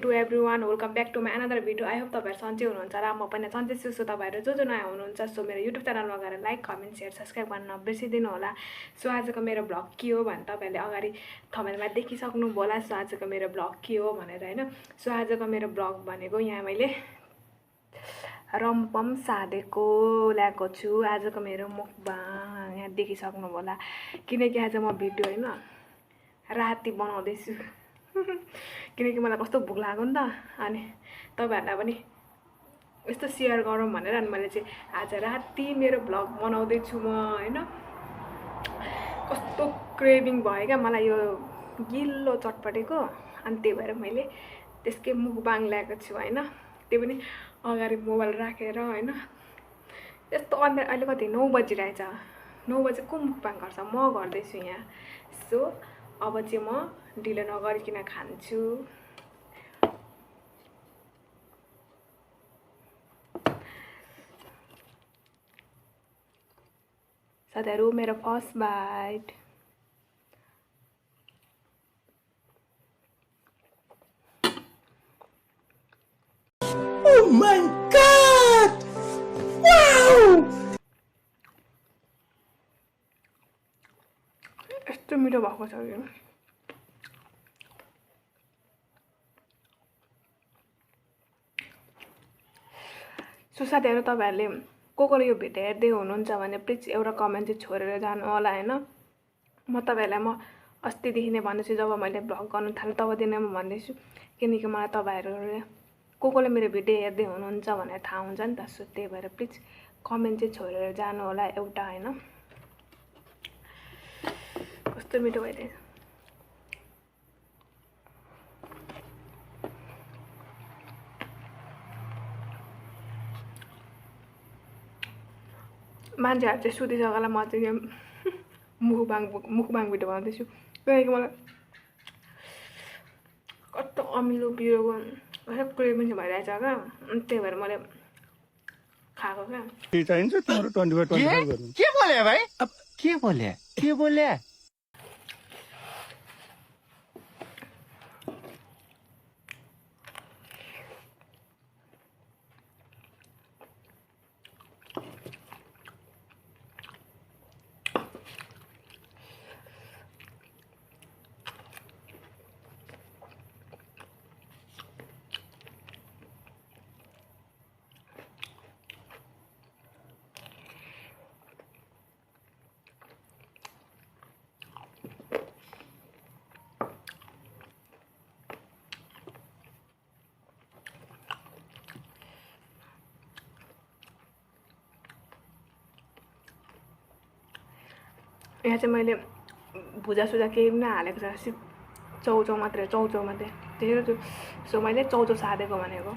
To everyone, welcome back to my another video. I hope तपाईँहरू सन्चै हुनुहुन्छ र म पनि सन्चै छु। सो तपाईँहरू जो नयाँ हुनुहुन्छ सो मेरो युट्युब च्यानलमा गएर लाइक कमेन्ट सेयर सब्सक्राइब गर्न नबिर्सिदिनु होला। सो आजको मेरो भ्लग के हो भने तपाईँहरूले अगाडि थम्बनेलमा देखिसक्नु होला। सो आजको मेरो भ्लग के हो भनेर होइन। सो आजको मेरो भ्लग भनेको यहाँ मैले रम्पम साधेको ल्याएको छु। आजको मेरो मुखबाङ यहाँ देखिसक्नु होला, किनकि आज म भिडियो होइन राति बनाउँदैछु किनकि मलाई कस्तो भोक लाग्यो नि त। अनि तपाईँहरूलाई पनि यस्तो सेयर गरौँ भनेर अनि मैले चाहिँ आज राति मेरो भ्लग बनाउँदैछु म होइन। कस्तो क्रेभिङ भयो क्या मलाई यो गिलो चटपटेको, अनि त्यही भएर मैले त्यसकै मुखबाङ ल्याएको छु होइन। त्यो पनि अगाडि मोबाइल राखेर होइन। यस्तो अहिले कति 9 बजिरहेछ, 9 बजे को मुखबाङ गर्छ, म गर्दैछु यहाँ। सो अब चाहिँ म ढिलो नगरिकन खान्छु। साथीहरू मेरो first bite. Oh my God! Wow! यस्तो मिठो भएको छ यो। सो साथीहरू तपाईँहरूले को यो भिडियो हेर्दै हुनुहुन्छ भने प्लिज एउटा कमेन्ट चाहिँ छोडेर जानु होला होइन। म तपाईँहरूलाई म अस्तिदेखि नै भन्दैछु, जब मैले भ्लग गर्नु थालेँ तबदेखि नै म भन्दैछु, किनकि मलाई तपाईँहरूले कोले मेरो भिडियो हेर्दै हुनुहुन्छ भनेर थाहा हुन्छ नि त। सो त्यही भएर प्लिज कमेन्ट चाहिँ छोडेर जानु होला एउटा होइन। कस्तो मिठो भइरहेछ। मान्छेहरू चाहिँ सुतिसकेला, म चाहिँ मुखबाङ भिडियो बनाउँदैछु, किनकि मलाई कस्तो अमिलो पिरोको क्रेभिङ भइरहेछ क्या, अनि त्यही भएर मैले खाएको क्या। चाहिन्छ तिम्रो 25 गर्नु। के बोले भाइ? अब के बोले? यहाँ चाहिँ मैले भुजासुजा केही पनि हालेको छ, सिर्फ चाउचाउ मात्रै, चाउचाउ मात्रै देखेर त्यो। सो मैले चाउचाउ साधेको भनेको।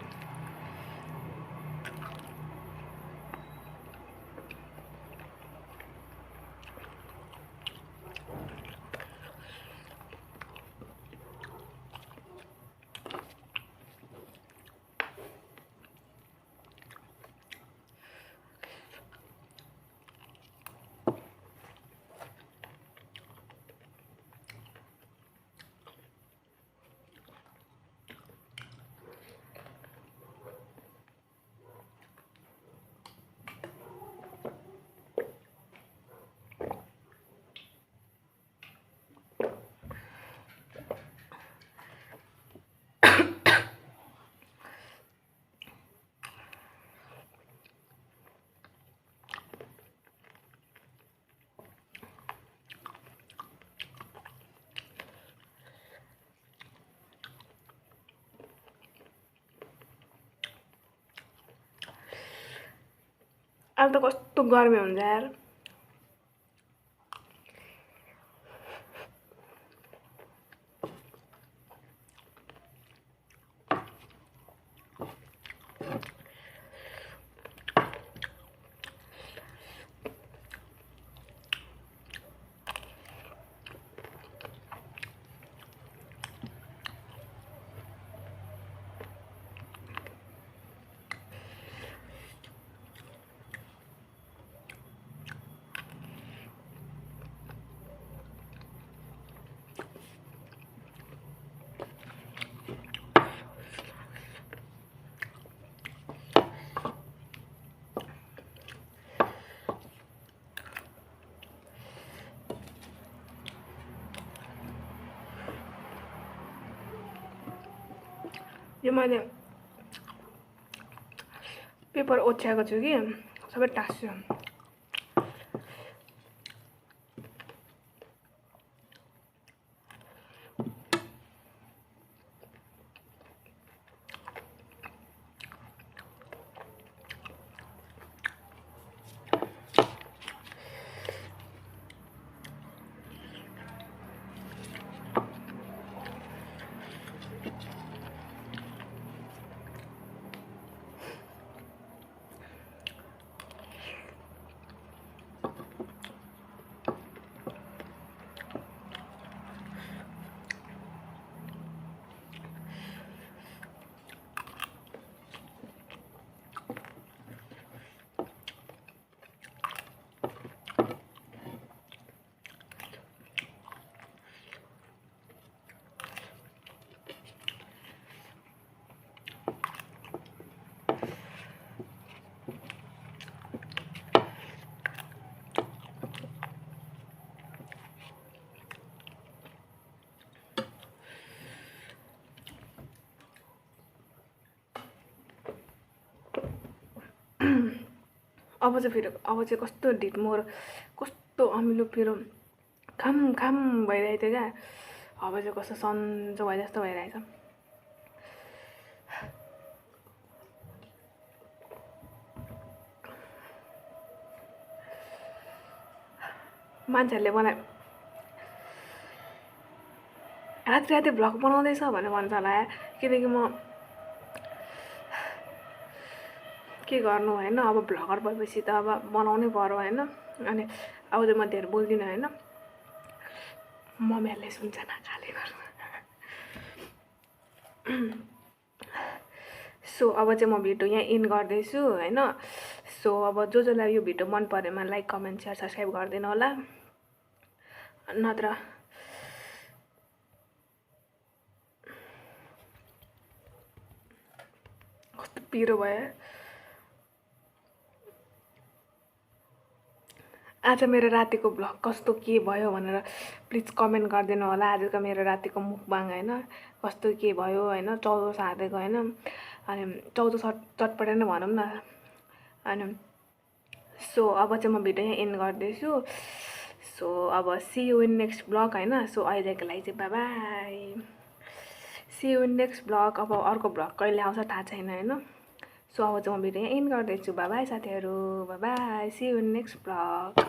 अहिले त कस्तो गर्मी हुन्छ यार। यो मैले पेपर ओछ्याएको छु कि सबै टाँस्यो। अब चाहिँ कस्तो ढिटमोर कस्तो अमिलो पिरो खाम खाम भइरहेको थियो क्या। अब चाहिँ कस्तो सन्चो भए जस्तो भइरहेछ। मान्छेहरूले मलाई राति राति भ्लग बनाउँदैछ भनेर भन्छ होला, किनकि म के गर्नु होइन, अब भ्लगर भएपछि त अब बनाउनै पर्यो होइन। अनि अब चाहिँ म धेरै बोल्दिनँ होइन, मम्मीहरूले सुन्छ नखाले गर्नु। सो अब चाहिँ म भिडियो यहाँ इन गर्दैछु होइन। सो अब जसलाई यो भिडियो मन परेमा लाइक कमेन्ट सेयर सब्सक्राइब गरिदिनु होला, नत्र कस्तो पिरो भयो। आज मेरो रातिको भ्लग कस्तो के भयो भनेर प्लिज कमेन्ट गरिदिनु होला। आजको मेरो रातिको मुखबाङ होइन कस्तो के भयो होइन, चौधो साधेको होइन, अनि चौधो चटपटे नै भनौँ न। अनि सो अब चाहिँ म भिडियो यहाँ एन्ड गर्दैछु। सो अब see you in next blog होइन। सो अहिलेको लागि चाहिँ bye bye, see you in next blog. अब अर्को ब्लग कहिले आउँछ थाहा छैन होइन। सो अब चाहिँ म भिडियो यहाँ एन्ड गर्दैछु। बाई बाई साथीहरू, bye bye, see you in next blog.